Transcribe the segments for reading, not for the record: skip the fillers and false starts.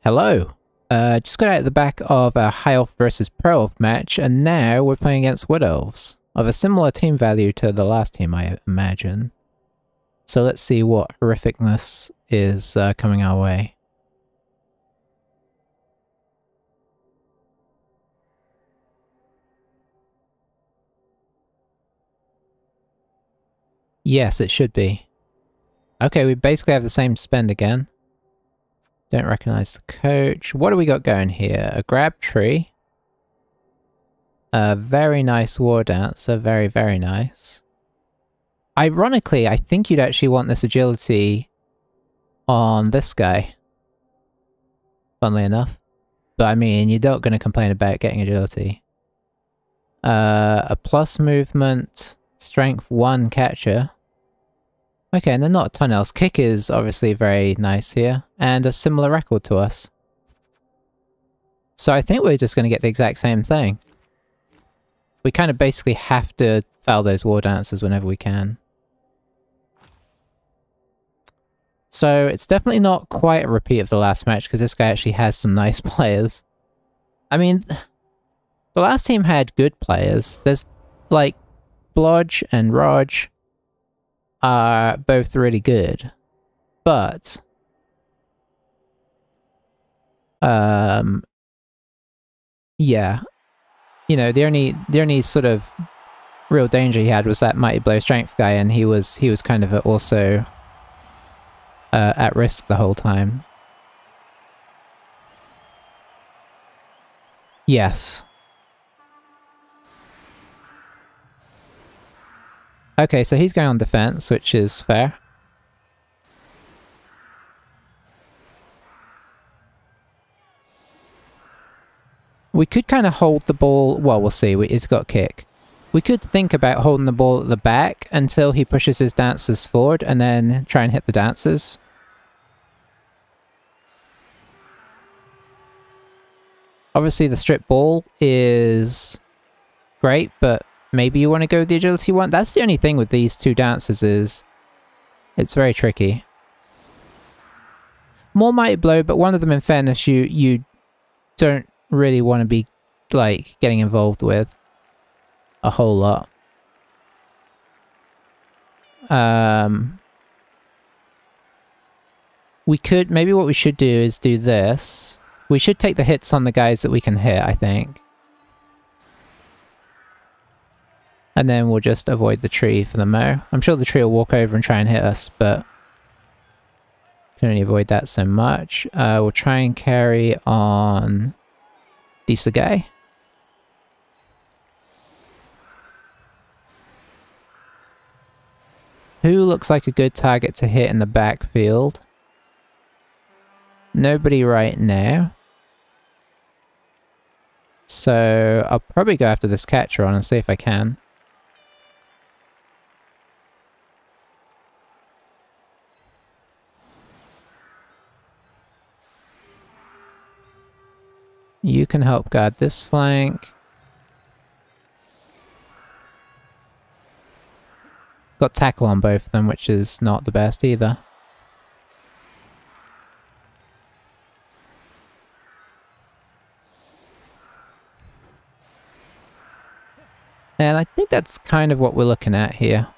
Hello. Just got out the back of a High Elf versus Pro Elf match, and now we're playing against Wood Elves, of a similar team value to the last team, I imagine. So let's see what horrificness is coming our way. Yes, it should be. Okay, we basically have the same spend again. Don't recognize the coach. What do we got going here? A grab tree. A very nice war dancer. Very, very nice. Ironically, I think you'd actually want this agility on this guy. Funnily enough. But I mean, you're not going to complain about getting agility. A plus movement, strength 1 catcher. Okay, and then not a ton else. Kick is obviously very nice here, and a similar record to us. So I think we're just going to get the exact same thing. We kind of basically have to foul those war dancers whenever we can. So it's definitely not quite a repeat of the last match, because this guy actually has some nice players. I mean, the last team had good players. There's, like, Blodge and Raj are both really good. But yeah. You know, the only sort of real danger he had was that Mighty Blow Strength guy, and he was kind of also at risk the whole time. Yes. Okay, so he's going on defense, which is fair. We could kind of hold the ball... Well, we'll see. He's got kick. We could think about holding the ball at the back until he pushes his dancers forward, and then try and hit the dancers. Obviously, the strip ball is great, but maybe you want to go with the agility one? That's the only thing with these two dancers is it's very tricky. More Mighty Blow, but one of them, in fairness, you don't really want to be, like, getting involved with a whole lot. We could, maybe what we should do is do this. We should take the hits on the guys that we can hit, I think. And then we'll just avoid the tree for the mo. I'm sure the tree will walk over and try and hit us, but can only avoid that so much. We'll try and carry on Disagay. Who looks like a good target to hit in the backfield? Nobody right now. So I'll probably go after this catcher on and see if I can. You can help guard this flank. Got tackle on both of them, which is not the best either. And I think that's kind of what we're looking at here.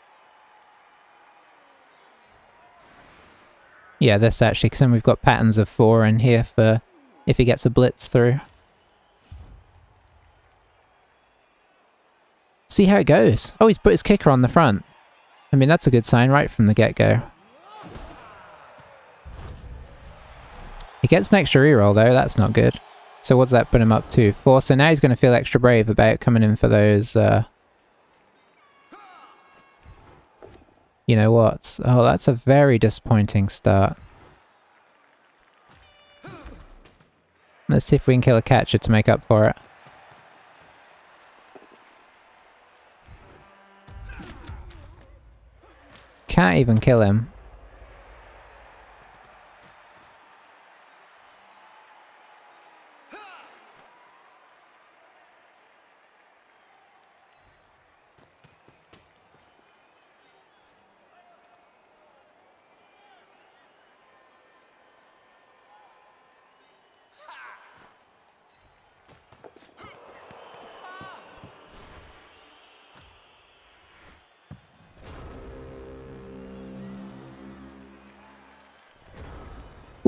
Yeah, this actually, because then we've got patterns of 4 in here for if he gets a blitz through. See how it goes. Oh, he's put his kicker on the front. I mean, that's a good sign right from the get-go. He gets an extra reroll though, that's not good. So what does that put him up to? 4, so now he's going to feel extra brave about coming in for those, you know what? Oh, that's a very disappointing start. Let's see if we can kill a catcher to make up for it. Can't even kill him.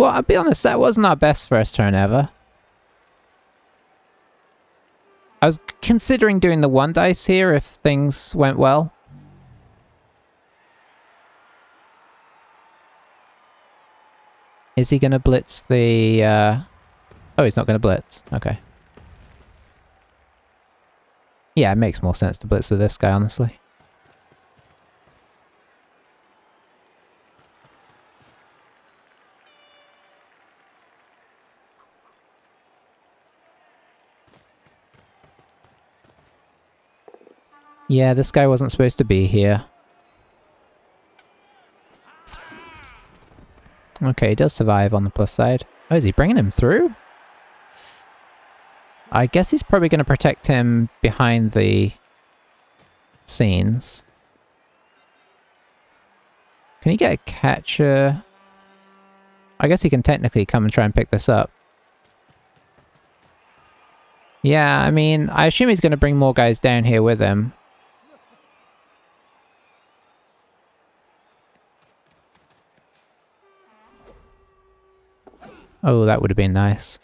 Well, I'll be honest, that wasn't our best first turn ever. I was considering doing the 1 dice here if things went well. Is he going to blitz the... Oh, he's not going to blitz. Okay. Yeah, it makes more sense to blitz with this guy, honestly. Yeah, this guy wasn't supposed to be here. Okay, he does survive on the plus side. Oh, is he bringing him through? I guess he's probably going to protect him behind the scenes. Can he get a catcher? I guess he can technically come and try and pick this up. Yeah, I mean, I assume he's going to bring more guys down here with him. Oh, that would have been nice.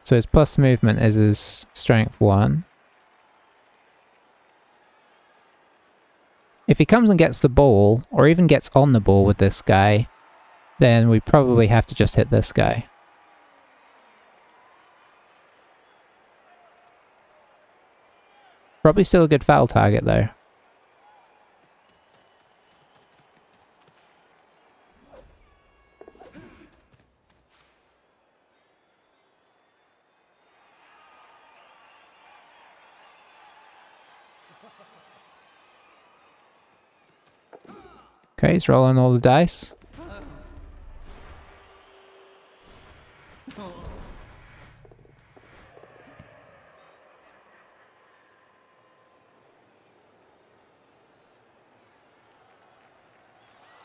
So his plus movement is his strength 1. If he comes and gets the ball, or even gets on the ball with this guy, then we probably have to just hit this guy. Probably still a good foul target though. Okay, he's rolling all the dice.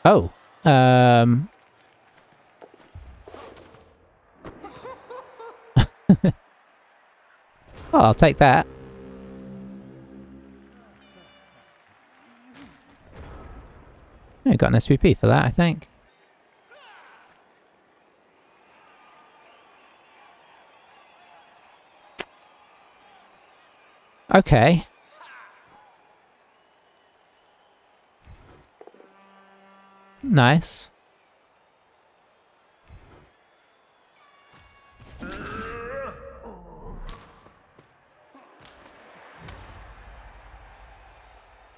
Oh, oh, I'll take that. I got an SPP for that, I think. Okay. Nice.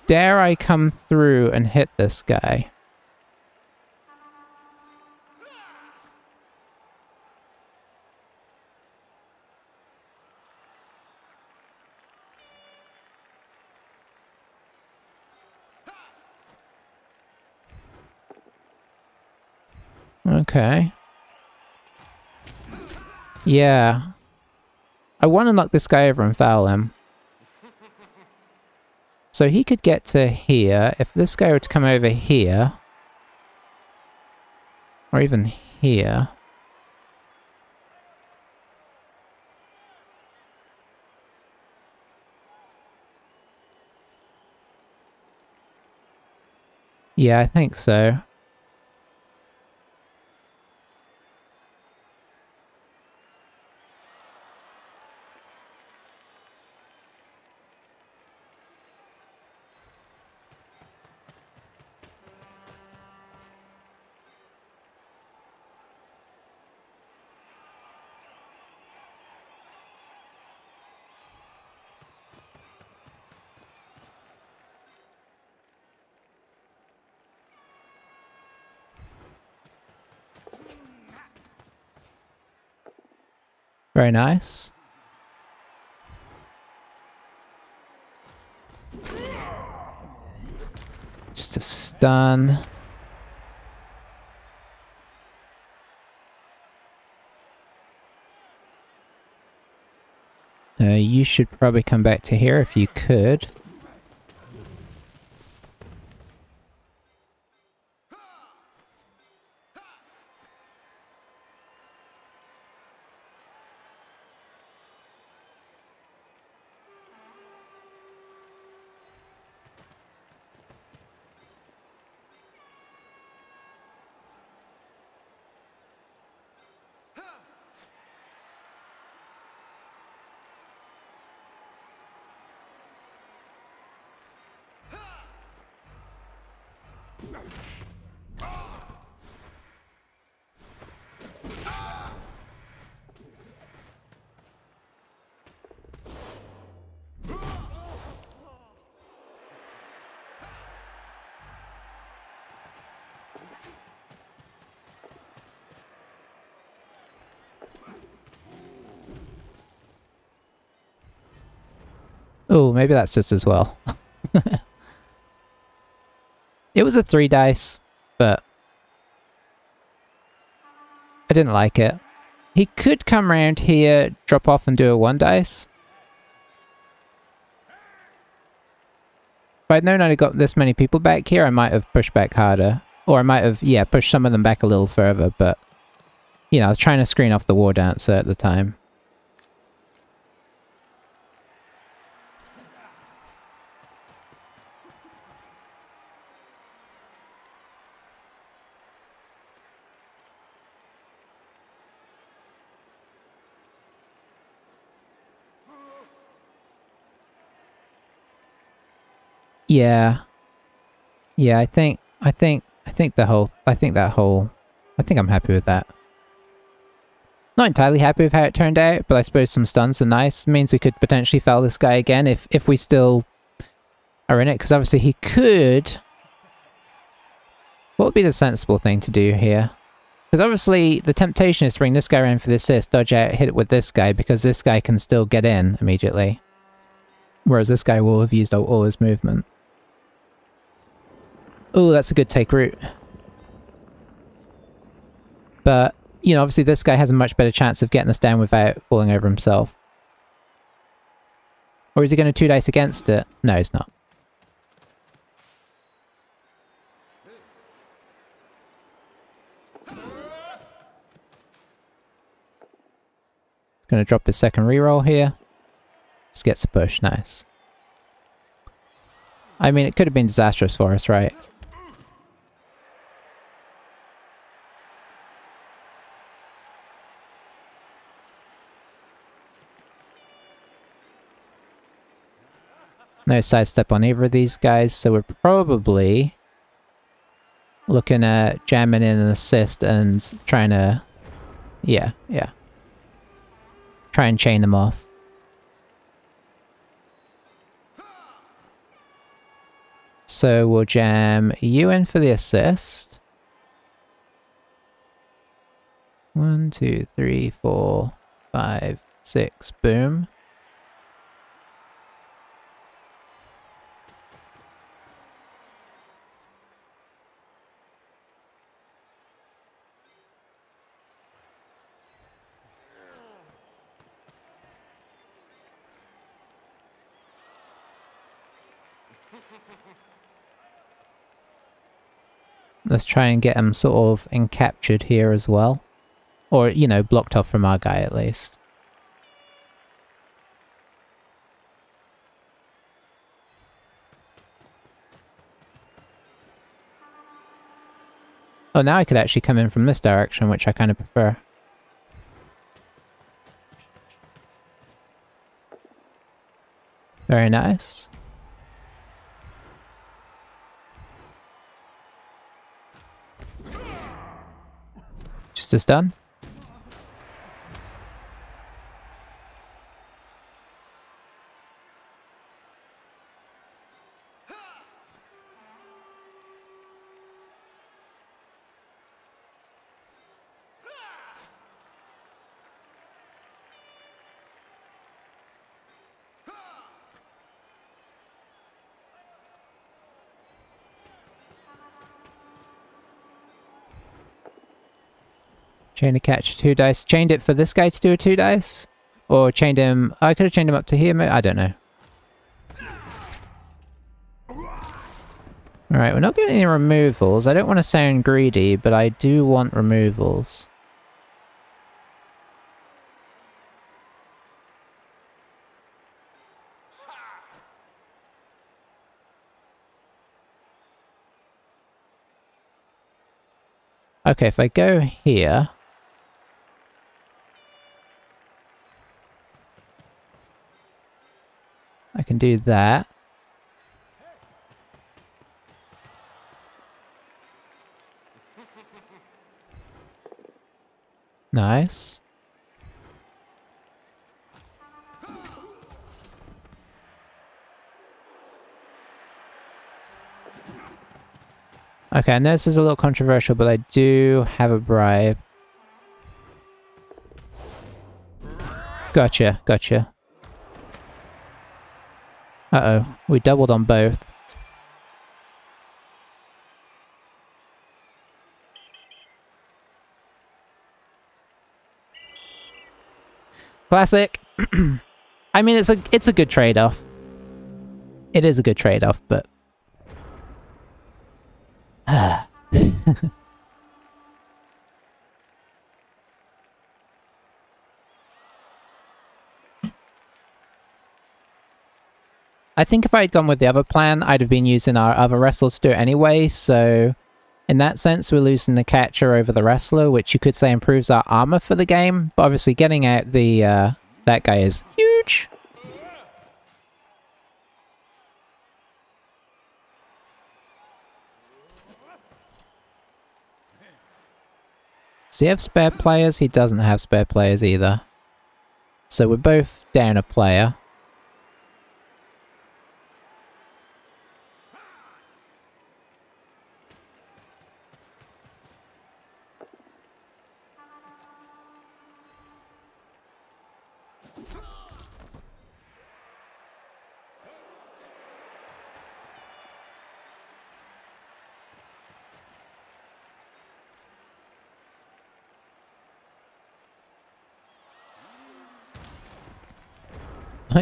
Dare I come through and hit this guy? Okay. Yeah. I want to knock this guy over and foul him. So he could get to here. If this guy were to come over here, or even here. Yeah, I think so. Very nice. Just a stun. You should probably come back to here if you could. Oh, maybe that's just as well. It was a 3 dice, but I didn't like it. He could come around here, drop off and do a 1 dice. If I'd known I'd got this many people back here, I might have pushed back harder. Or I might have, yeah, pushed some of them back a little further, but... You know, I was trying to screen off the War Dancer at the time. Yeah. Yeah, I think I'm happy with that. Not entirely happy with how it turned out, but I suppose some stuns are nice. It means we could potentially foul this guy again if we still are in it, because obviously he could... What would be the sensible thing to do here? Because obviously the temptation is to bring this guy around for the assist, dodge out, hit it with this guy, because this guy can still get in immediately. Whereas this guy will have used all his movement. Oh, that's a good take route. But, you know, obviously this guy has a much better chance of getting us down without falling over himself. Or is he going to 2 dice against it? No, he's not. He's going to drop his second reroll here. Just gets a push, nice. I mean, it could have been disastrous for us, right? No sidestep on either of these guys, so we're probably looking at jamming in an assist and trying to... Yeah. Try and chain them off. So we'll jam you in for the assist. 1, 2, 3, 4, 5, 6, boom. Let's try and get him sort of encaptured here as well. Or, you know, blocked off from our guy at least. Oh, now I could actually come in from this direction, which I kind of prefer. Very nice. Just as done. Chain a catch 2 dice. Chained it for this guy to do a 2 dice? Or chained him... I could have chained him up to here, maybe? I don't know. Alright, we're not getting any removals. I don't want to sound greedy, but I do want removals. Okay, if I go here... I can do that. Nice. Okay, I know this is a little controversial, but I do have a bribe. Gotcha, gotcha. Uh-oh, we doubled on both. Classic. I mean, it's a good trade-off. It is a good trade-off, but I think if I had gone with the other plan, I'd have been using our other wrestler to do it anyway, so in that sense, we're losing the catcher over the wrestler, which you could say improves our armor for the game, but obviously getting out the that guy is huge. Does he have spare players? He doesn't have spare players either. So we're both down a player.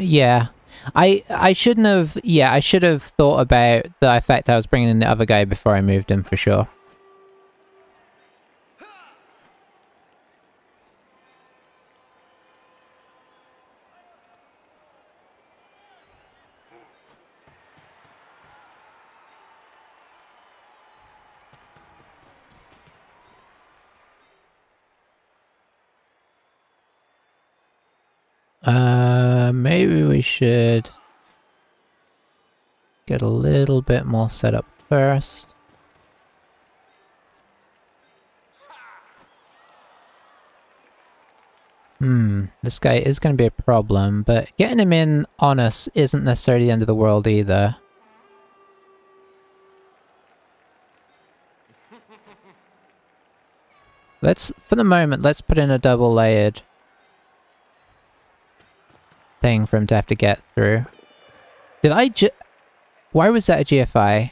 Yeah, I shouldn't have. Yeah, I should have thought about the fact I was bringing in the other guy before I moved him for sure. Maybe we should get a little bit more set up first. This guy is going to be a problem, but getting him in on us isn't necessarily the end of the world either. For the moment, let's put in a double-layered thing for him to have to get through. Why was that a GFI?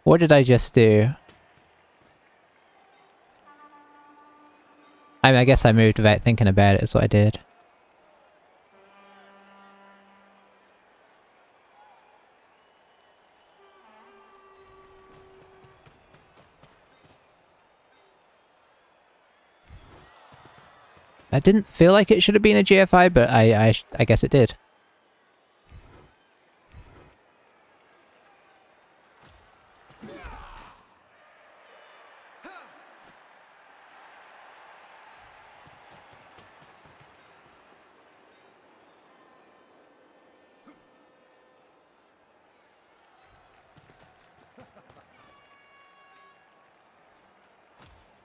What did I just do? I mean, I guess I moved without thinking about it is what I did. I didn't feel like it should have been a GFI, but I guess it did.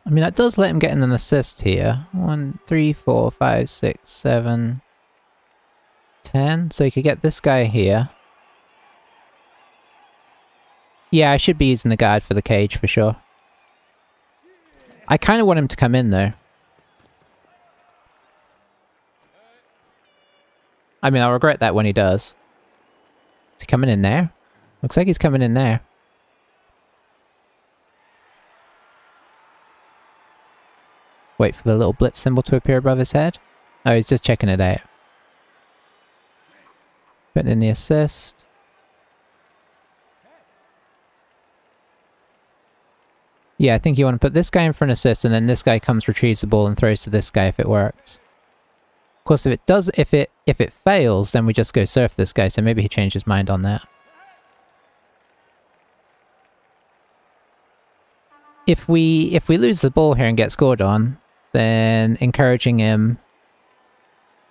I mean, that does let him get in an assist here. 1, 3, 4, 5, 6, 7, 10. So you could get this guy here. Yeah, I should be using the guard for the cage for sure. I kind of want him to come in though. I mean, I'll regret that when he does. Is he coming in there? Looks like he's coming in there. Wait for the little blitz symbol to appear above his head. Oh, he's just checking it out. Putting in the assist. Yeah, I think you want to put this guy in for an assist, and then this guy comes, retrieves the ball, and throws to this guy if it works. Of course, if it fails, then we just go surf this guy, so maybe he changed his mind on that. If we lose the ball here and get scored on, then encouraging him...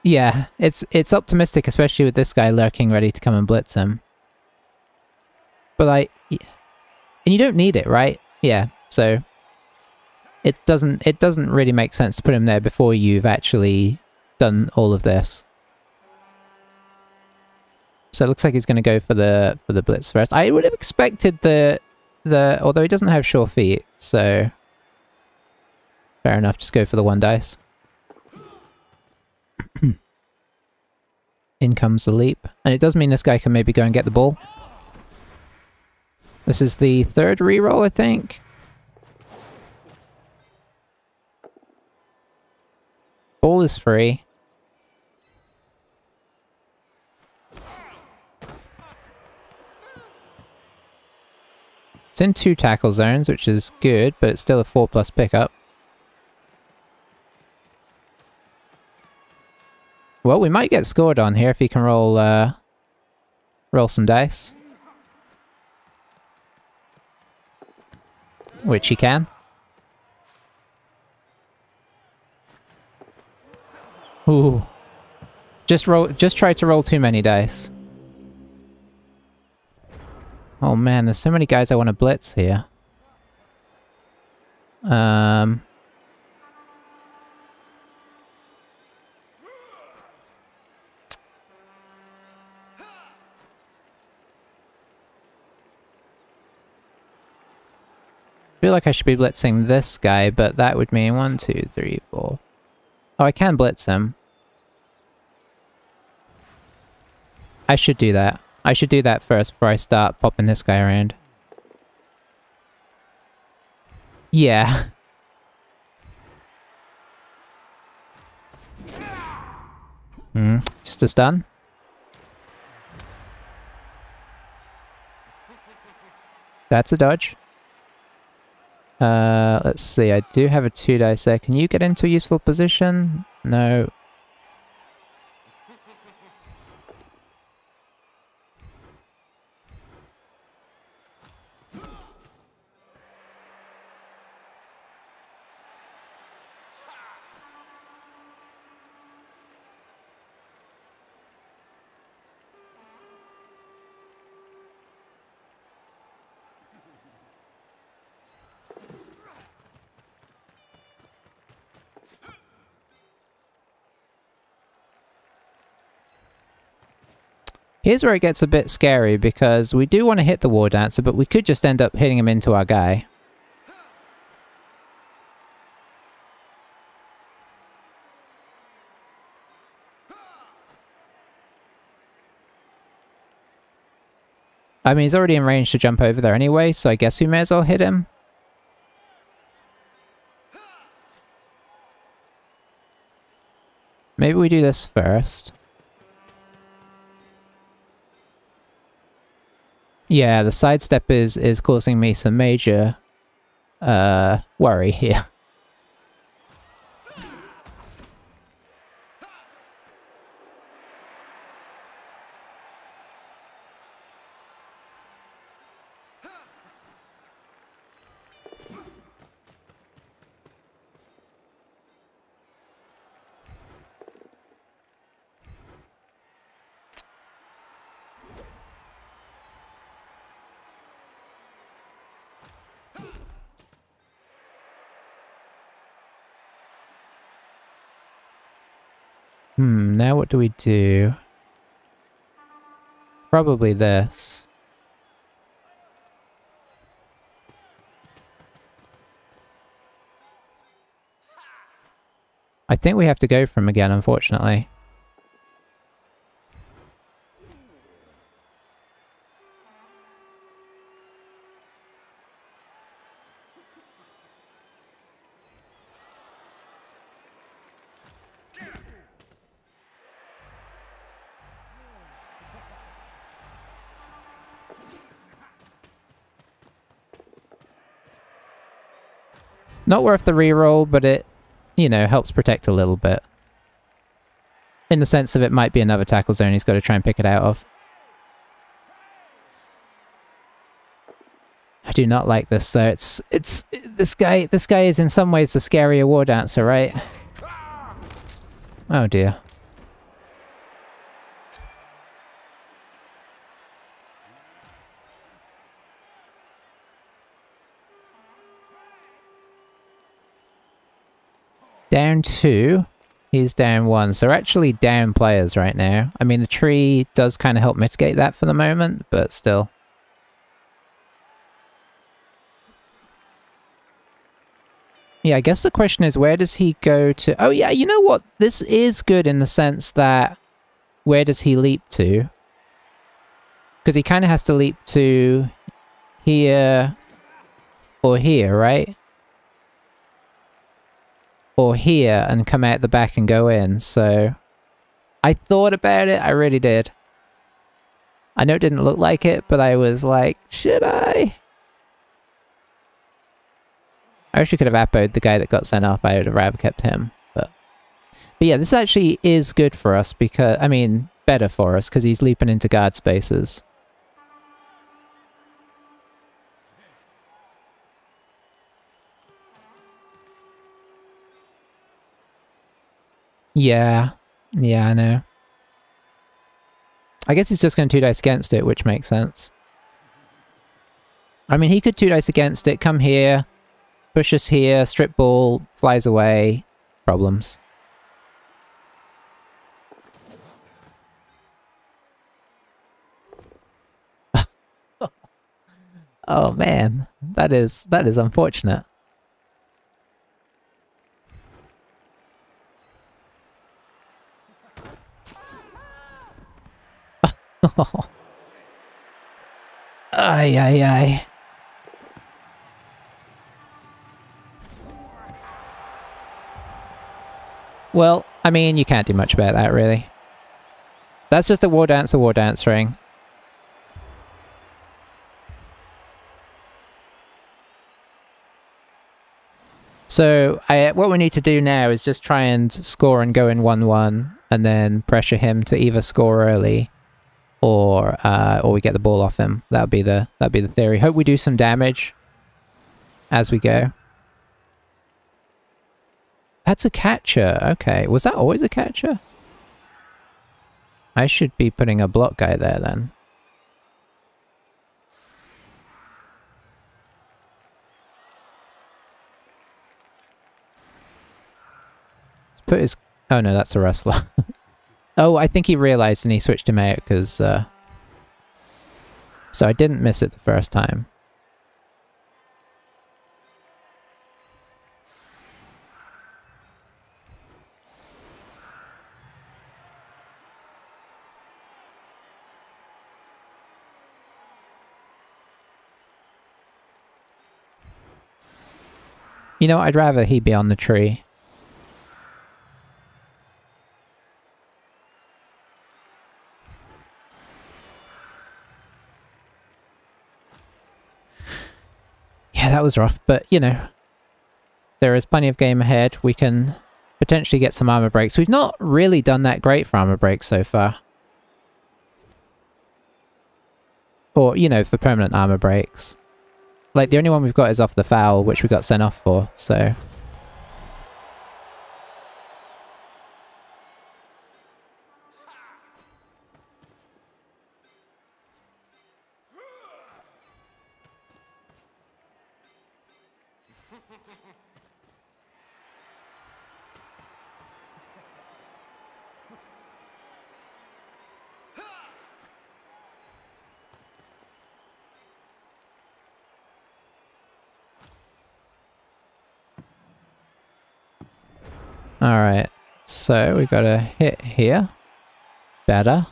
Yeah, it's optimistic, especially with this guy lurking ready to come and blitz him. But and you don't need it, right? Yeah, so it doesn't really make sense to put him there before you've actually done all of this. So it looks like he's going to go for the blitz first. I would have expected the although he doesn't have sure feet, so fair enough, just go for the 1 dice. In comes the leap. And it does mean this guy can maybe go and get the ball. This is the 3rd reroll, I think. Ball is free. It's in 2 tackle zones, which is good, but it's still a 4+ pickup. Well, we might get scored on here if he can roll some dice. Which he can. Ooh. Just try to roll too many dice. Oh man, there's so many guys I want to blitz here. I feel like I should be blitzing this guy, but that would mean 1, 2, 3, 4. Oh, I can blitz him. I should do that. I should do that first before I start popping this guy around. Yeah. Just a stun. That's a dodge. Let's see, I do have a 2 dice there. Can you get into a useful position? No. Here's where it gets a bit scary, because we do want to hit the War Dancer, but we could just end up hitting him into our guy. I mean, he's already in range to jump over there anyway, so I guess we may as well hit him. Maybe we do this first. Yeah, the sidestep is causing me some major worry here. Now what do we do? Probably this. I think we have to go for him again, unfortunately. Not worth the reroll, but it, you know, helps protect a little bit. In the sense of it might be another tackle zone he's got to try and pick it out of. I do not like this though. This guy is in some ways the scarier War Dancer, right? Oh dear. Down 2. He's down 1. So we're actually down players right now. I mean, the tree does kind of help mitigate that for the moment, but still. Yeah, I guess the question is, where does he go to? Oh yeah, you know what? This is good in the sense that, where does he leap to? Because he kind of has to leap to here or here, right? Or here and come out the back and go in, so... I thought about it, I really did. I know it didn't look like it, but I was like, should I? I wish we could have appoed the guy that got sent off. I would have rather kept him. But yeah, this actually is good for us because, I mean, better for us because he's leaping into guard spaces. Yeah. Yeah, I know. I guess he's just going to 2-dice against it, which makes sense. I mean, he could 2-dice against it, come here, push us here, strip ball, flies away. Problems. Oh man, that is unfortunate. Ay, ay, ay. Well, I mean, you can't do much about that, really. That's just a war dance ring. So, what we need to do now is just try and score and go in 1-1, and then pressure him to either score early, or we get the ball off him. That'd be the theory. Hope we do some damage as we go. That's a catcher. Okay, was that always a catcher? I should be putting a block guy there then. Let's put his... Oh no, that's a wrestler. Oh, I think he realized and he switched him out because... So I didn't miss it the first time. You know, I'd rather he be on the tree. Yeah, that was rough, but, you know, there is plenty of game ahead. We can potentially get some armor breaks. We've not really done that great for armor breaks so far. Or, you know, for permanent armor breaks. Like, the only one we've got is off the foul, which we got sent off for, so... Alright, so we got a hit here. Better.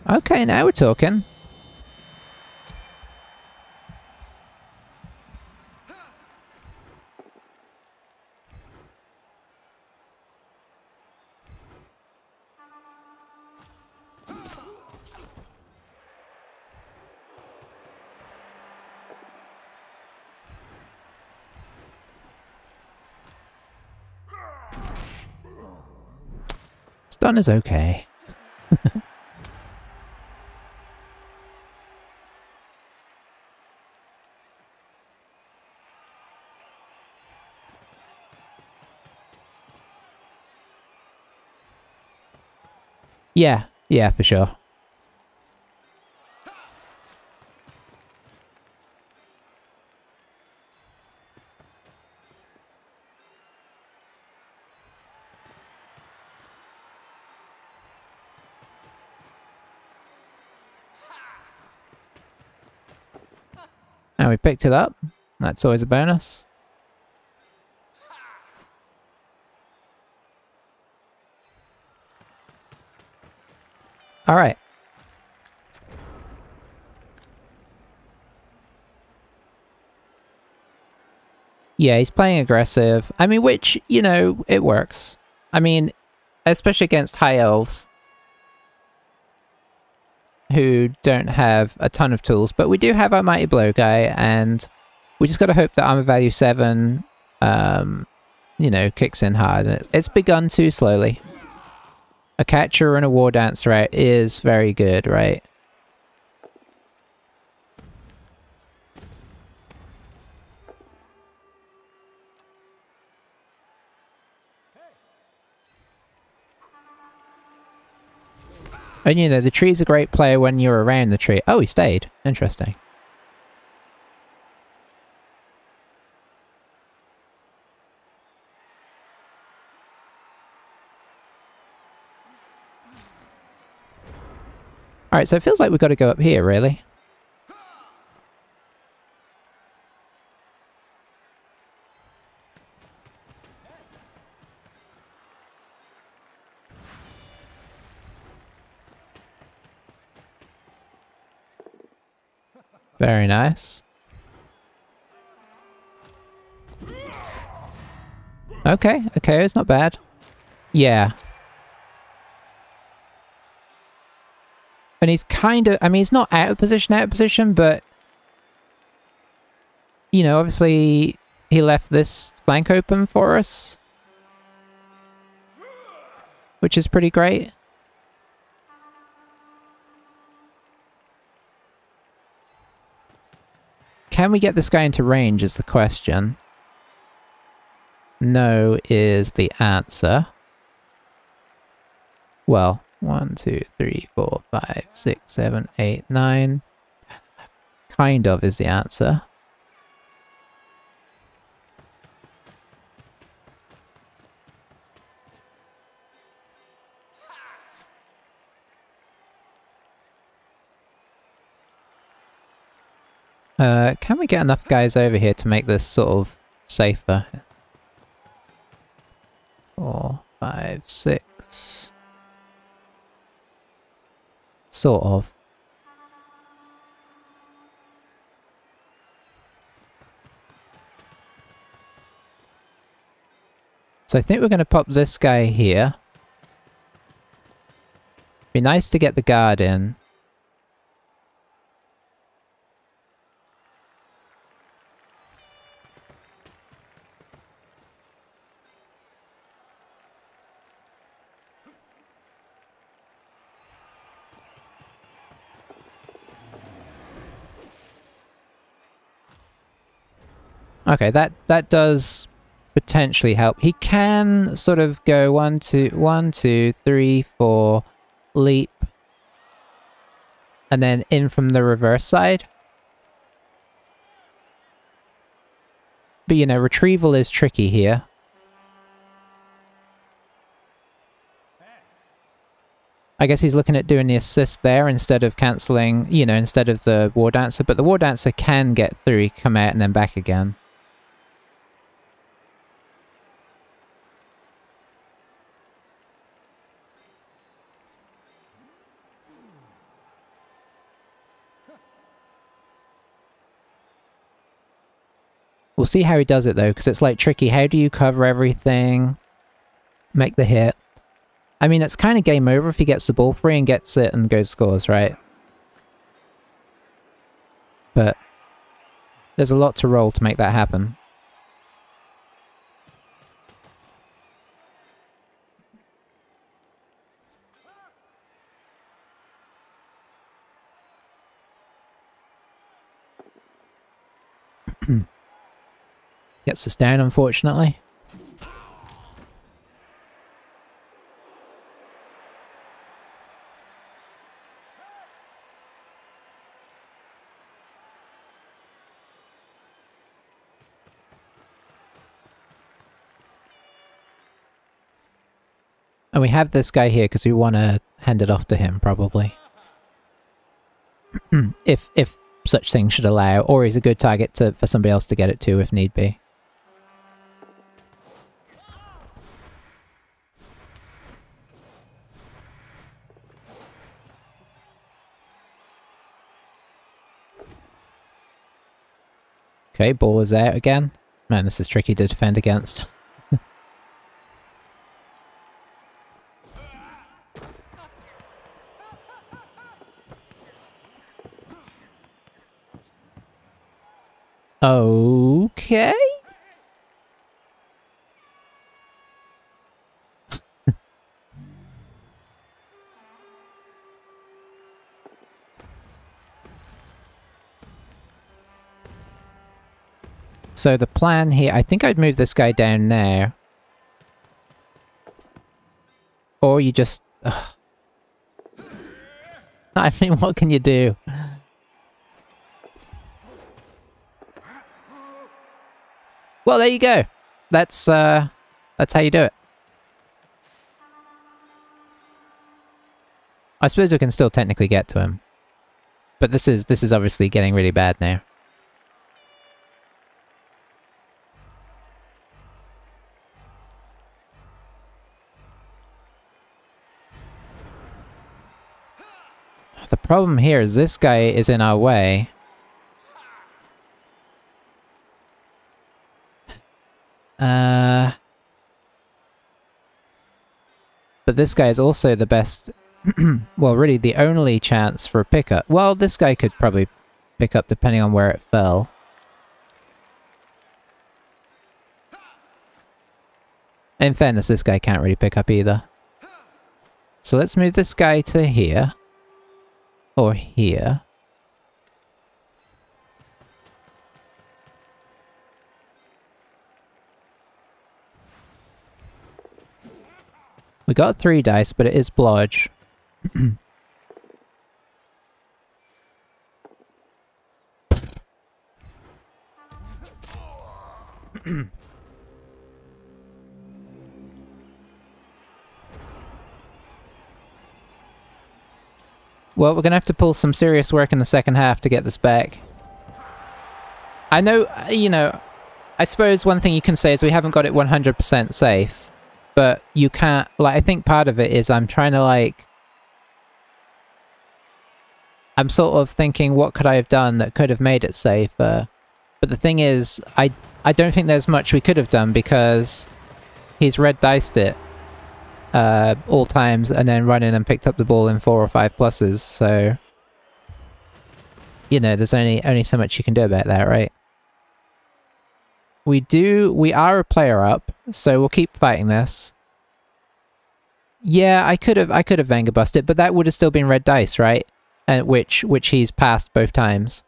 Okay, now we're talking. Stun is okay. Yeah, for sure. And we picked it up. That's always a bonus. Alright. Yeah, he's playing aggressive. I mean, which, you know, it works. I mean, especially against high elves who don't have a ton of tools. But we do have our Mighty Blow guy, and we just got to hope that armor value 7, you know, kicks in hard. And it's begun to slowly. A catcher and a war dancer out is very good, right? And you know, the tree's a great player when you're around the tree. Oh, he stayed. Interesting. Alright, so it feels like we've got to go up here, really. Very nice. Okay, okay, it's not bad. Yeah. And he's kind of, I mean, he's not out of position, but... You know, obviously, he left this flank open for us. Which is pretty great. Can we get this guy into range is the question. No is the answer. Well, 1, 2, 3, 4, 5, 6, 7, 8, 9. Kind of is the answer. Can we get enough guys over here to make this sort of safer? 4, 5, 6. Sort of. So I think we're going to pop this guy here. Be nice to get the guard in. Okay, that does potentially help. He can sort of go 1, 2, 3, 4, leap, and then in from the reverse side. But you know, retrieval is tricky here. I guess he's looking at doing the assist there instead of cancelling, you know, instead of the War Dancer. But the War Dancer can get through, he can come out and then back again. We'll see how he does it though, because it's like tricky. How do you cover everything? Make the hit. I mean, it's kind of game over if he gets the ball free and gets it and goes scores, right? But there's a lot to roll to make that happen. Gets us down, unfortunately. And we have this guy here because we want to hand it off to him, probably. If such things should allow, or he's a good target for somebody else to get it to if need be. Okay, ball is out again. Man, this is tricky to defend against. Okay. So the plan here, I think I'd move this guy down now. Or you just... Ugh. I mean, what can you do? Well, there you go. That's how you do it. I suppose we can still technically get to him. But this is obviously getting really bad now. The problem here is this guy is in our way. But this guy is also the best... well, really the only chance for a pickup. Well, this guy could probably pick up depending on where it fell. In fairness, this guy can't really pick up either. So let's move this guy to here. Or here. We got 3 dice, but it is blodge. Well, we're gonna have to pull some serious work in the second half to get this back. I know, you know, I suppose one thing you can say is we haven't got it 100% safe. But you can't, like, I think part of it is I'm trying to, like... I'm sort of thinking, what could I have done that could have made it safer? But the thing is, I don't think there's much we could have done because he's red diced it all times and then run in and picked up the ball in 4 or 5 pluses, so... You know, there's only so much you can do about that, right? We are a player up, so we'll keep fighting this. Yeah, I could have Venga busted, but that would have still been red dice, right? And which he's passed both times.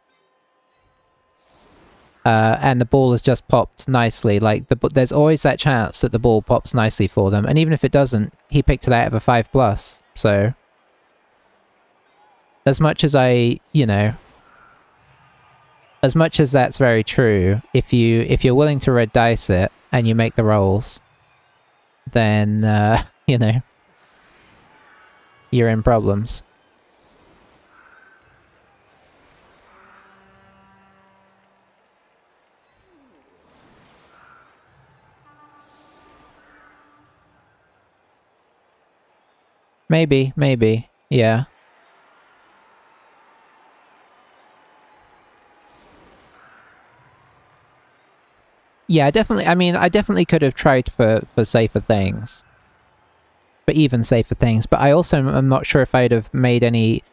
And the ball has just popped nicely. Like there's always that chance that the ball pops nicely for them, and even if it doesn't, he picked it out of a 5+. So as much as as much as that's very true, if you're willing to red dice it and you make the rolls, then you know, you're in problems. Maybe, yeah. Yeah, I definitely could have tried for safer things. But even safer things. But I also am not sure if I'd have made any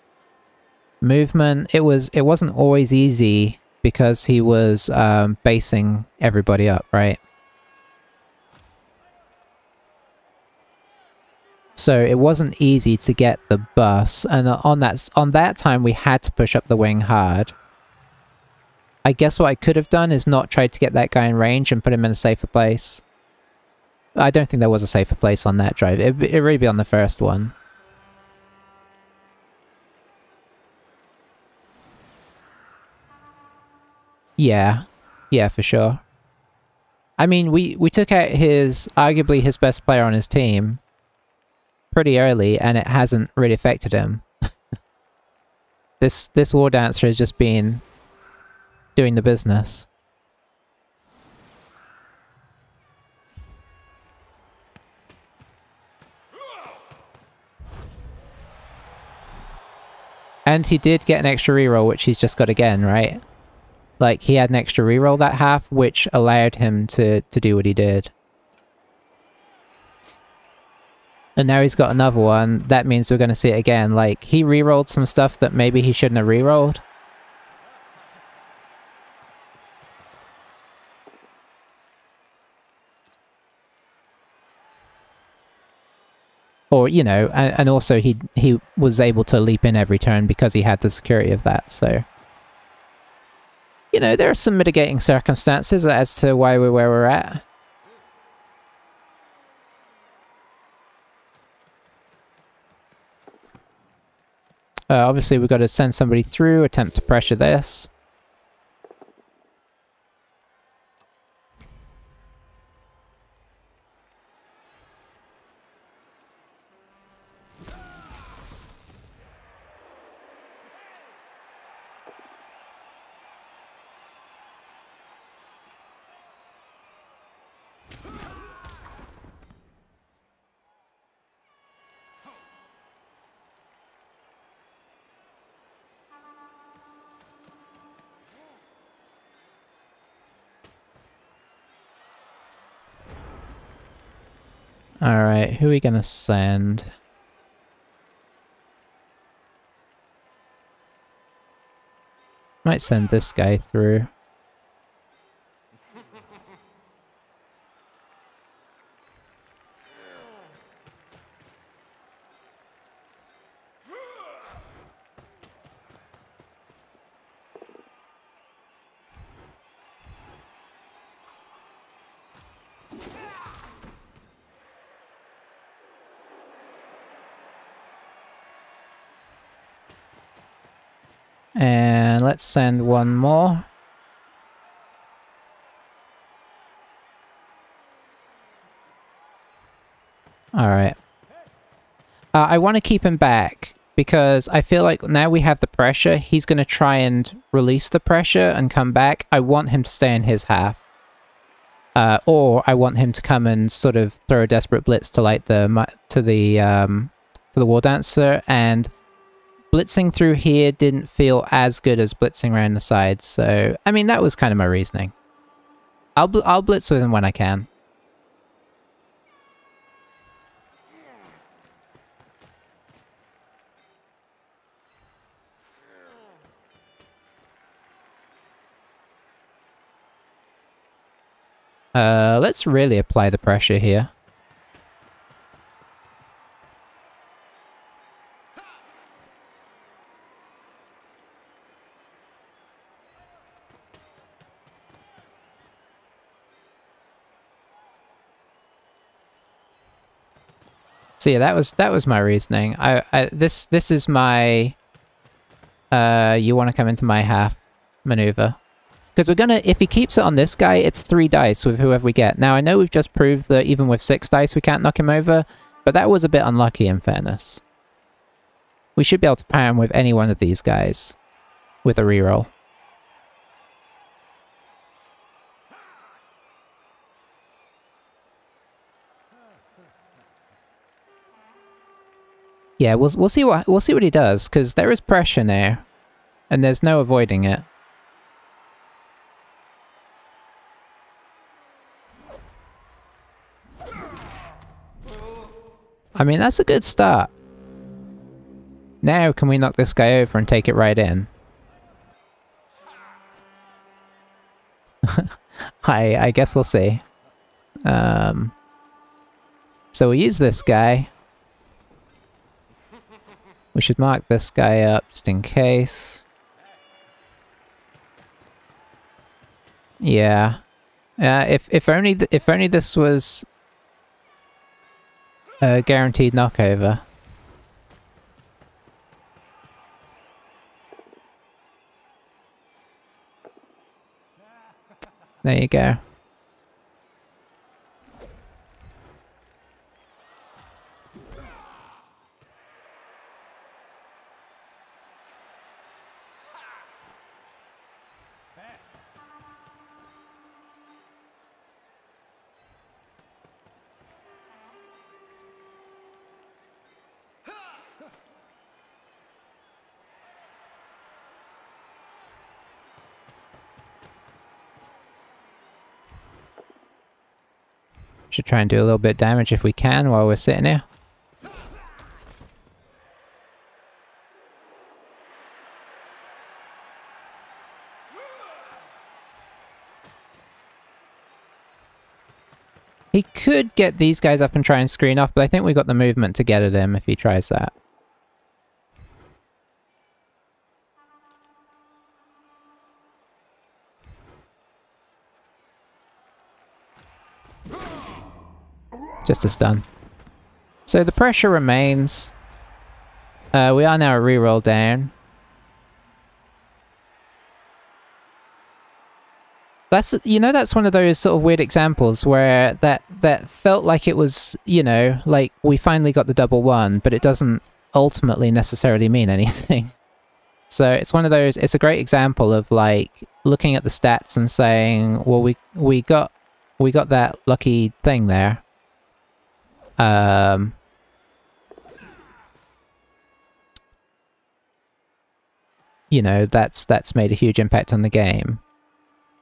movement. It wasn't always easy because he was basing everybody up, right? So it wasn't easy to get the bus, and on that time we had to push up the wing hard. I guess what I could have done is not tried to get that guy in range and put him in a safer place. I don't think there was a safer place on that drive. It'd really be on the first one. Yeah. Yeah, for sure. I mean, we took out arguably his best player on his team pretty early, and it hasn't really affected him. This War Dancer has just been doing the business. And he did get an extra reroll, which he's just got again, right? Like, he had an extra reroll that half, which allowed him to do what he did. And now he's got another one. That means we're going to see it again. Like, he rerolled some stuff that maybe he shouldn't have rerolled. Or, you know, and also he was able to leap in every turn because he had the security of that, so... You know, there are some mitigating circumstances as to why we're where we're at. Obviously, we've got to send somebody through, attempt to pressure this. Alright, who are we gonna send? Might send this guy through. And let's send one more. Alright. I want to keep him back, because I feel like now we have the pressure, he's going to try and release the pressure and come back. I want him to stay in his half. Or I want him to come and sort of throw a desperate blitz to like the War Dancer, and blitzing through here didn't feel as good as blitzing around the sides, so I mean that was kind of my reasoning. I'll blitz with him when I can. Let's really apply the pressure here. So yeah, that was my reasoning. This is my you want to come into my half maneuver. Because we're gonna, if he keeps it on this guy, it's 3 dice with whoever we get. Now I know we've just proved that even with 6 dice we can't knock him over, but that was a bit unlucky in fairness. We should be able to power him with any one of these guys with a reroll. Yeah, we'll see what he does, because there is pressure there, and there's no avoiding it. I mean, that's a good start. Now, can we knock this guy over and take it right in? I guess we'll see. So we'll use this guy. We should mark this guy up just in case. Yeah. If only this was a guaranteed knockover. There you go. Should try and do a little bit of damage if we can while we're sitting here. He could get these guys up and try and screen off, but I think we got the movement to get at him if he tries that. Just a stun. So the pressure remains. We are now a reroll down. That's, you know, that's one of those sort of weird examples where that felt like it was, you know, like we finally got the double one, but it doesn't ultimately necessarily mean anything. So it's one of those, it's a great example of like looking at the stats and saying, well, we got that lucky thing there. You know, that's made a huge impact on the game.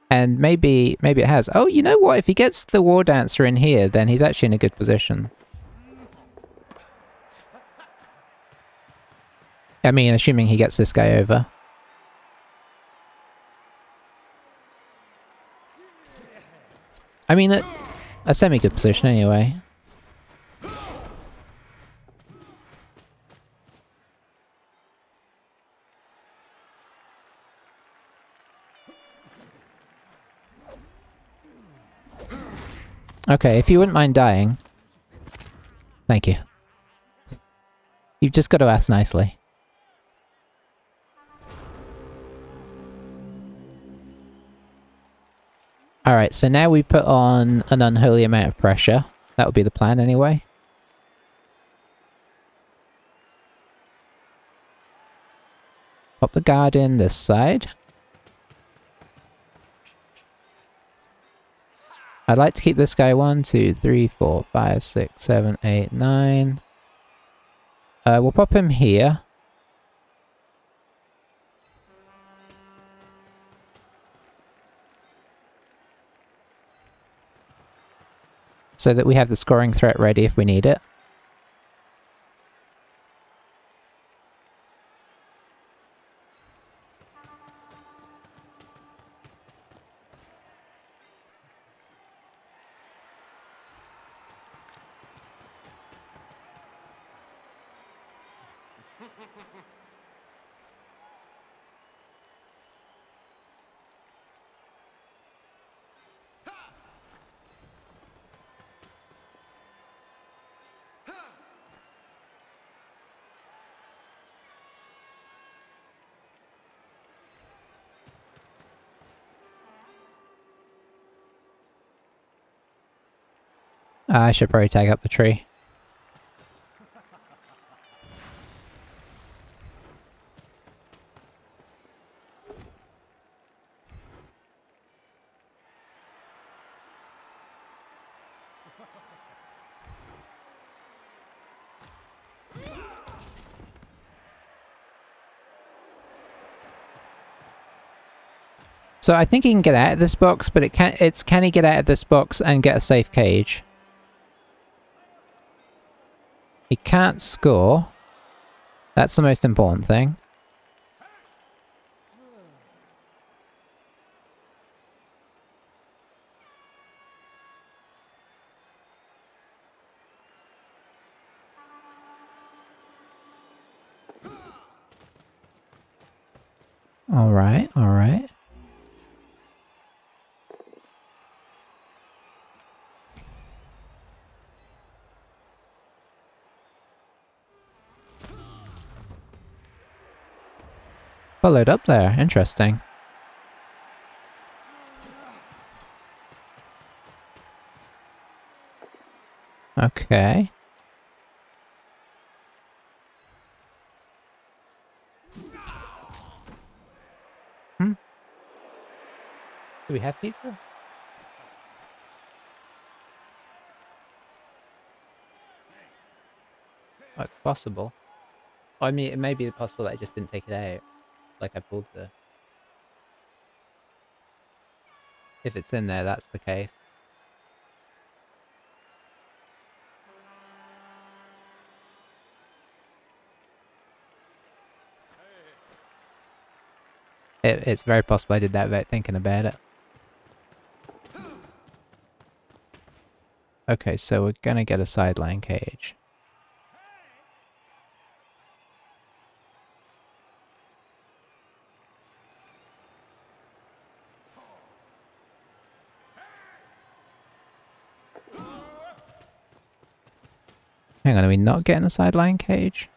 And maybe it has. Oh, you know what? If he gets the War Dancer in here, then he's actually in a good position. I mean, assuming he gets this guy over. I mean, a semi-good position anyway. Okay, if you wouldn't mind dying. Thank you. You've just got to ask nicely. Alright, so now we put on an unholy amount of pressure. That would be the plan anyway. Pop the guard in this side. I'd like to keep this guy 1, 2, 3, 4, 5, 6, 7, 8, 9. We'll pop him here. So that we have the scoring threat ready if we need it. I should probably tag up the tree. So I think he can get out of this box, but can he get out of this box and get a safe cage? He can't score. That's the most important thing. Alright, alright. Followed up there, interesting. Okay. Do we have pizza? Oh, it's possible. I mean, it may be possible that I just didn't take it out. Like I pulled the... If it's in there, that's the case. It's very possible I did that without thinking about it. Okay, so we're gonna get a sideline cage. Hang on, are we not getting a sideline cage?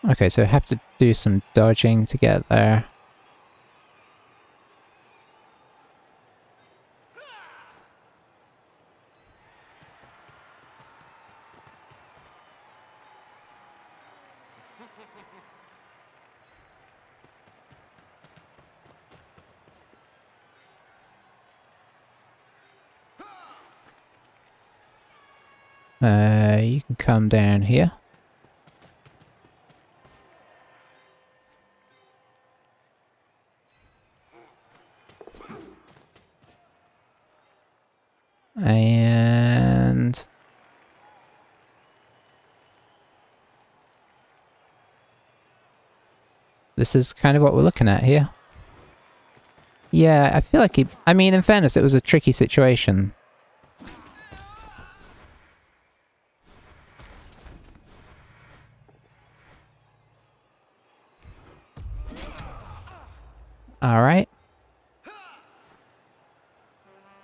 Okay, so I have to do some dodging to get there. You can come down here. And this is kind of what we're looking at here. Yeah, I feel like I mean, in fairness, it was a tricky situation. Alright.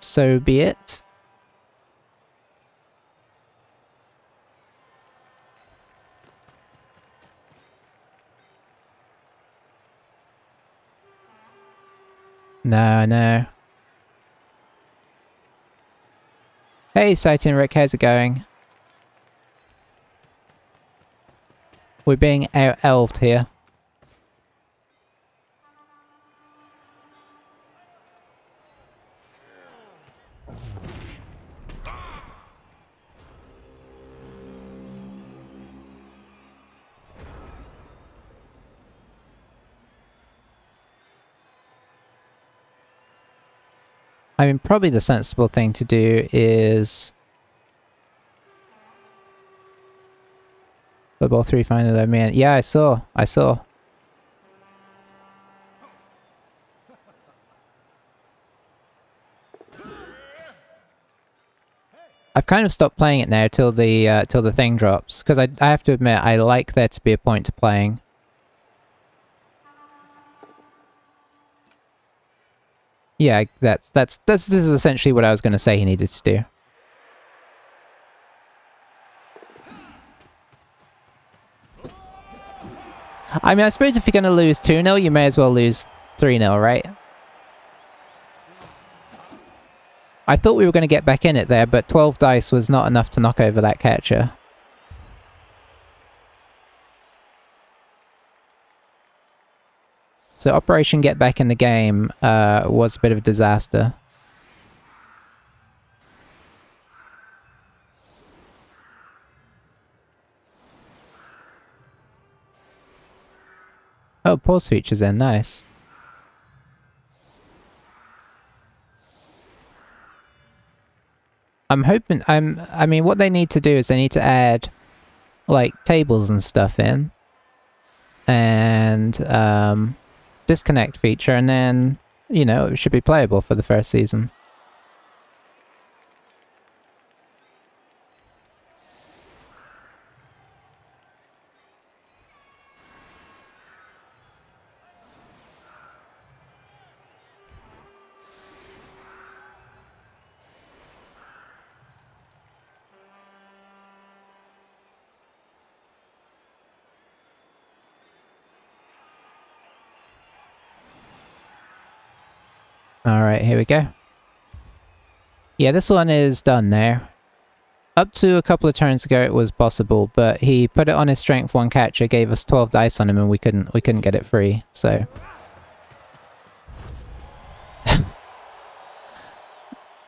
So be it. No. Hey, Sighting Rick, how's it going? We're being out-elved here. I mean, probably the sensible thing to do is... Football 3 final though, man. Yeah, I saw. I've kind of stopped playing it now till the thing drops, because I have to admit, I like there to be a point to playing. Yeah, this is essentially what I was going to say he needed to do. I mean, I suppose if you're going to lose 2-0, you may as well lose 3-0, right? I thought we were going to get back in it there, but 12 dice was not enough to knock over that catcher. So Operation Get Back in the Game was a bit of a disaster. Oh, pause feature's in, nice. I'm hoping, I mean, what they need to do is they need to add, like, tables and stuff in. And, disconnect feature, and then, you know, it should be playable for the first season. Alright, here we go. Yeah, this one is done now. Up to a couple of turns ago it was possible, but he put it on his strength 1 catcher, gave us 12 dice on him, and we couldn't get it free, so...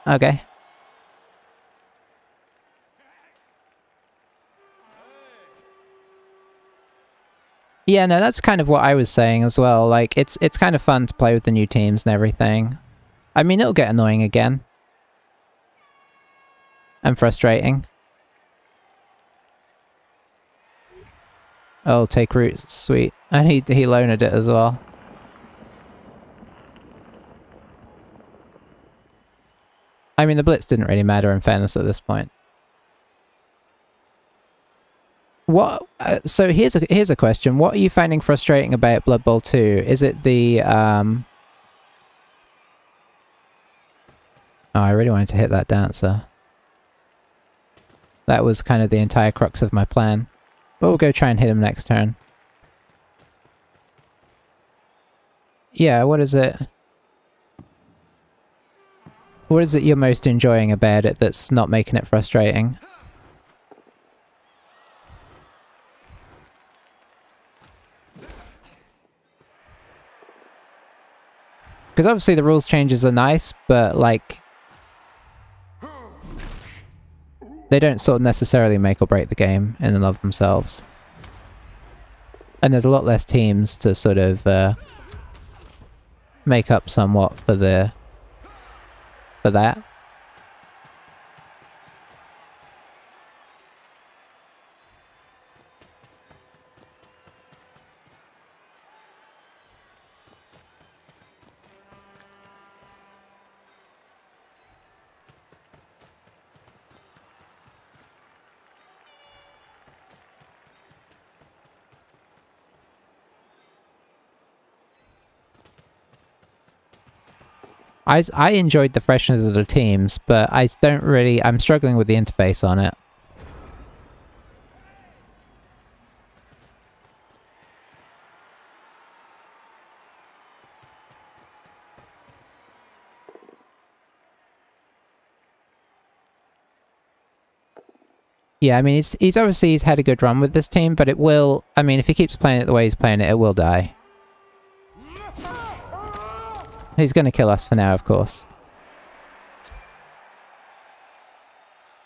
Okay. Yeah, no, that's kind of what I was saying as well. Like, it's kind of fun to play with the new teams and everything. I mean, it'll get annoying again. And frustrating. Oh, take roots. Sweet. And he loaned it as well. I mean, the blitz didn't really matter in fairness at this point. What? So here's a question. What are you finding frustrating about Blood Bowl 2? Is it the Oh, I really wanted to hit that dancer. That was kind of the entire crux of my plan. But we'll go try and hit him next turn. Yeah, what is it? What is it you're most enjoying about it that's not making it frustrating? Because obviously the rules changes are nice, but like... they don't sort of necessarily make or break the game in and of themselves. And there's a lot less teams to sort of make up somewhat for that. I enjoyed the freshness of the teams, but I don't really... I'm struggling with the interface on it. Yeah, I mean, he's obviously had a good run with this team, but it will... I mean, if he keeps playing it the way he's playing it, it will die. He's gonna kill us for now, of course.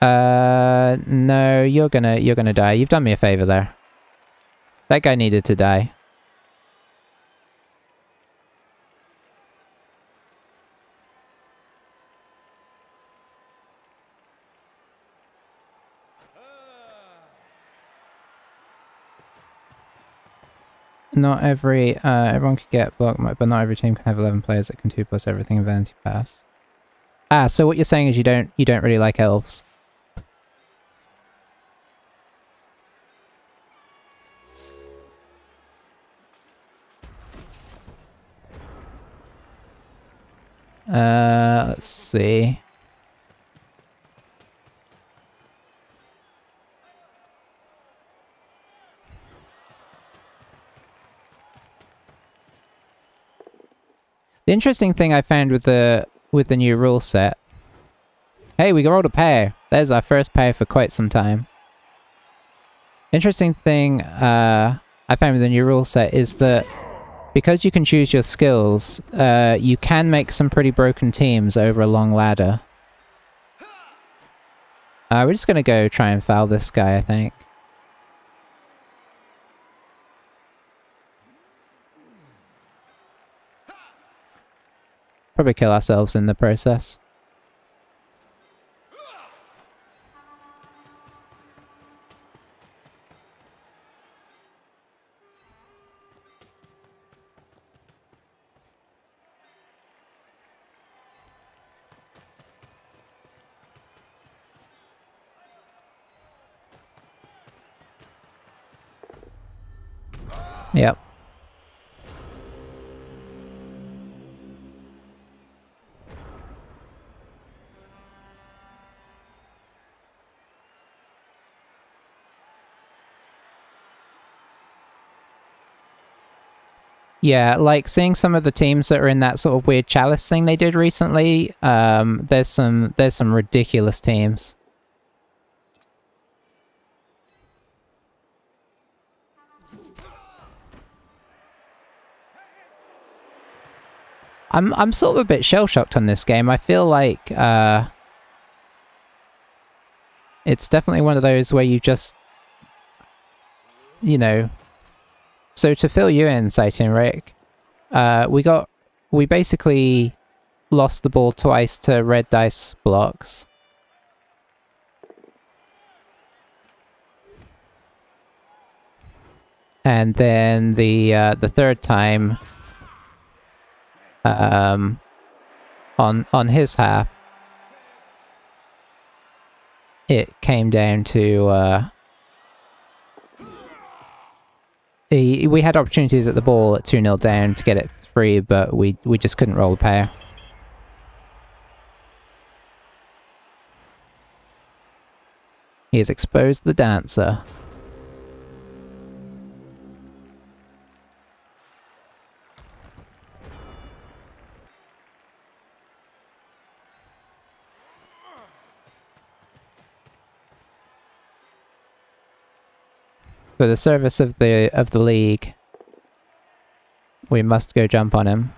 No, you're gonna die. You've done me a favor there. That guy needed to die. Not every, everyone could get block, but not every team can have 11 players that can 2+ everything in Vanity Pass. Ah, so what you're saying is you don't really like elves. Let's see. The interesting thing I found with the new rule set... Hey, we rolled a pair. There's our first pair for quite some time. Interesting thing I found with the new rule set is that because you can choose your skills, you can make some pretty broken teams over a long ladder. We're just gonna go try and foul this guy, I think. Probably kill ourselves in the process. Yep. Yeah, like seeing some of the teams that are in that sort of weird chalice thing they did recently, there's some ridiculous teams. I'm sort of a bit shell-shocked on this game. I feel like it's definitely one of those where you just, you know. So to fill you in, Satan Rick, we basically lost the ball twice to red dice blocks. And then the third time, on his half, it came down to we had opportunities at the ball at 2-0 down to get it 3, but we just couldn't roll the power. He has exposed the dancer. For the service of the league, we must go jump on him.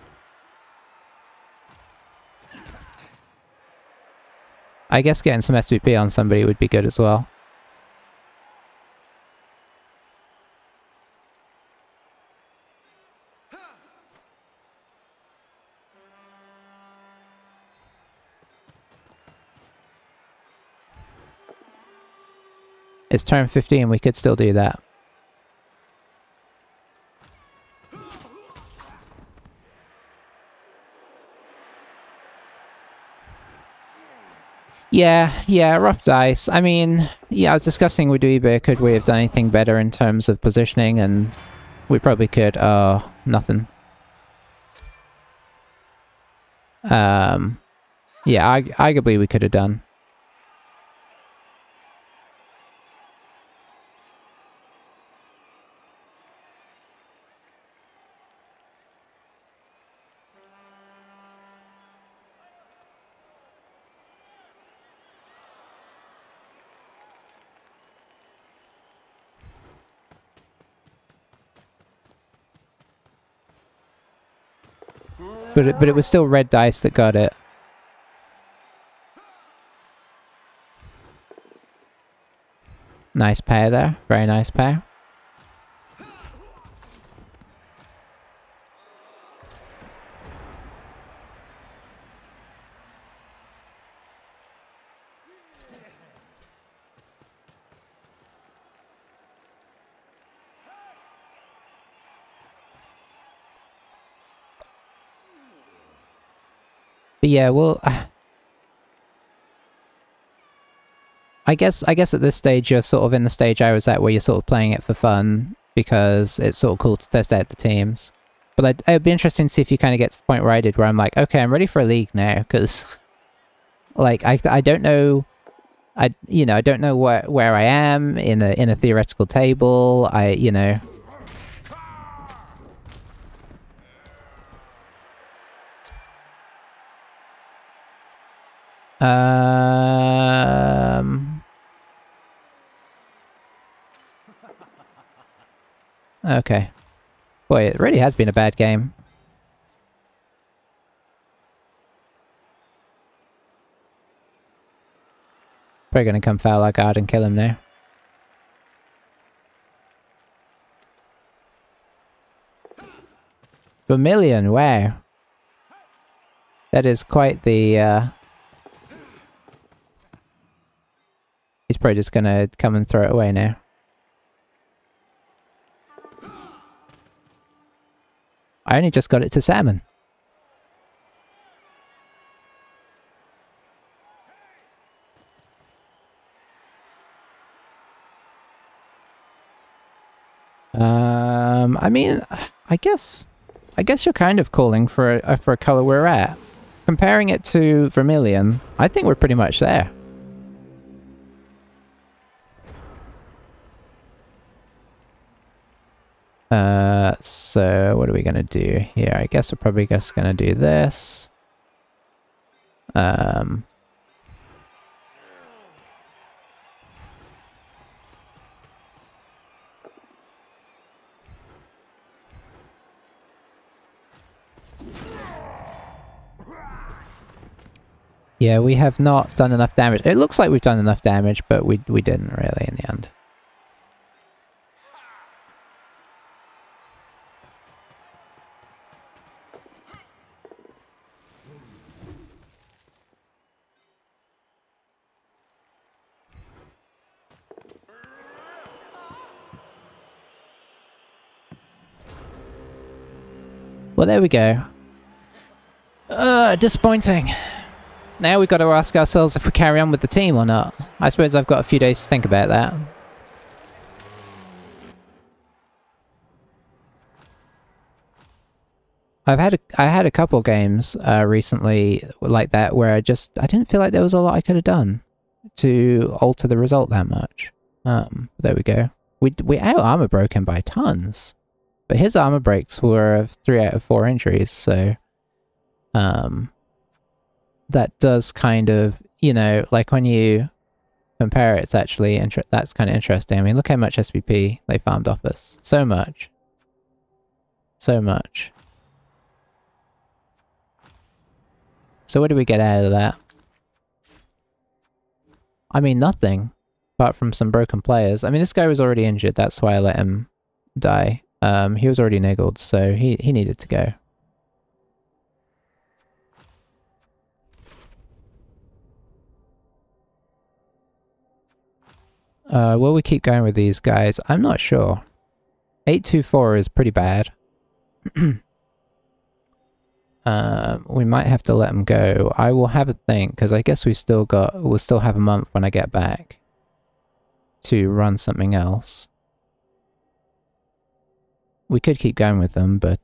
I guess getting some SVP on somebody would be good as well. It's turn 15, we could still do that. Yeah, rough dice. I mean, yeah, I was discussing with Uber, could we have done anything better in terms of positioning, and we probably could. Oh, nothing. Yeah, arguably we could have done. But it was still red dice that got it. Nice pair there. Very nice pair. But yeah, well, I guess at this stage you're sort of in the stage I was at where you're sort of playing it for fun because it's sort of cool to test out the teams. But it'd be interesting to see if you kind of get to the point where I did, where I'm like, okay, I'm ready for a league now, because like I don't know, I don't know where I am in a theoretical table. Okay. Boy, it really has been a bad game. Probably gonna come foul our guard and kill him now. Vermilion, wow. That is quite the, he's probably just gonna come and throw it away now. I only just got it to salmon. I mean, I guess you're kind of calling for a color we're at. Comparing it to Vermilion, I think we're pretty much there. So what are we gonna do here? I guess we're probably just gonna do this. Yeah, we have not done enough damage. It looks like we've done enough damage, but we didn't really in the end. Well, there we go. Disappointing. Now we've got to ask ourselves if we carry on with the team or not. I suppose I've got a few days to think about that. I had a couple games recently like that where I didn't feel like there was a lot I could have done to alter the result that much. There we go. We out armor broke him by tons, but his armor breaks were 3 out of 4 injuries, so that does kind of, you know, like when you compare it, it's actually that's kind of interesting. I mean, look how much SPP they farmed off us. So much. So much. So what do we get out of that? I mean, nothing. Apart from some broken players. I mean, this guy was already injured, that's why I let him die. He was already niggled, so he needed to go. Will we keep going with these guys? I'm not sure. 824 is pretty bad. We might have to let him go. I will have a think, because I guess we'll still have a month when I get back to run something else. We could keep going with them, but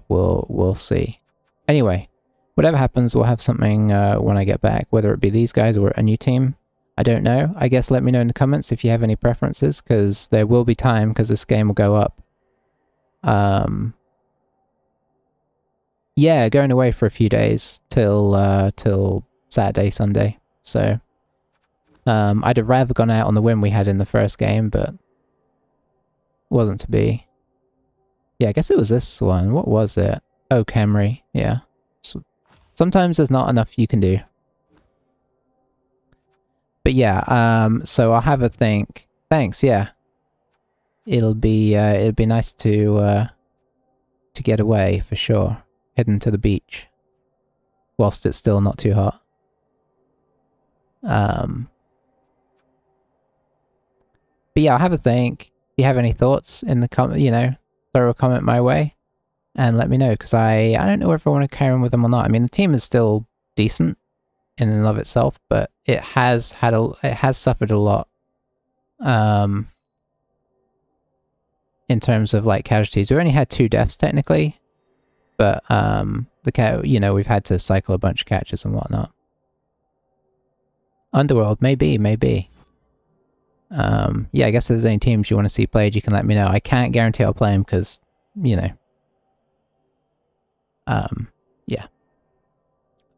we'll see. Anyway, whatever happens, we'll have something when I get back, whether it be these guys or a new team. I don't know. I guess let me know in the comments if you have any preferences, because there will be time, because this game will go up. Yeah, going away for a few days till Saturday, Sunday. So I'd have rather gone out on the win we had in the first game, but wasn't to be. Yeah, I guess it was this one. What was it? Oh, Camry. Yeah. So, sometimes there's not enough you can do. But yeah, so I'll have a think. Thanks, yeah. It'll be nice to get away for sure. Heading to the beach. Whilst it's still not too hot. But yeah, I'll have a think. If you have any thoughts in the comment, you know, throw a comment my way and let me know, because I don't know if I want to carry on with them or not. I mean, the team is still decent in and of itself, but it has suffered a lot in terms of like casualties. We only had 2 deaths technically, but you know, we've had to cycle a bunch of catches and whatnot. Underworld, maybe. Yeah, I guess if there's any teams you want to see played, you can let me know. I can't guarantee I'll play them because, you know. Yeah.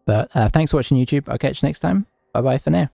But thanks for watching YouTube. I'll catch you next time. Bye-bye for now.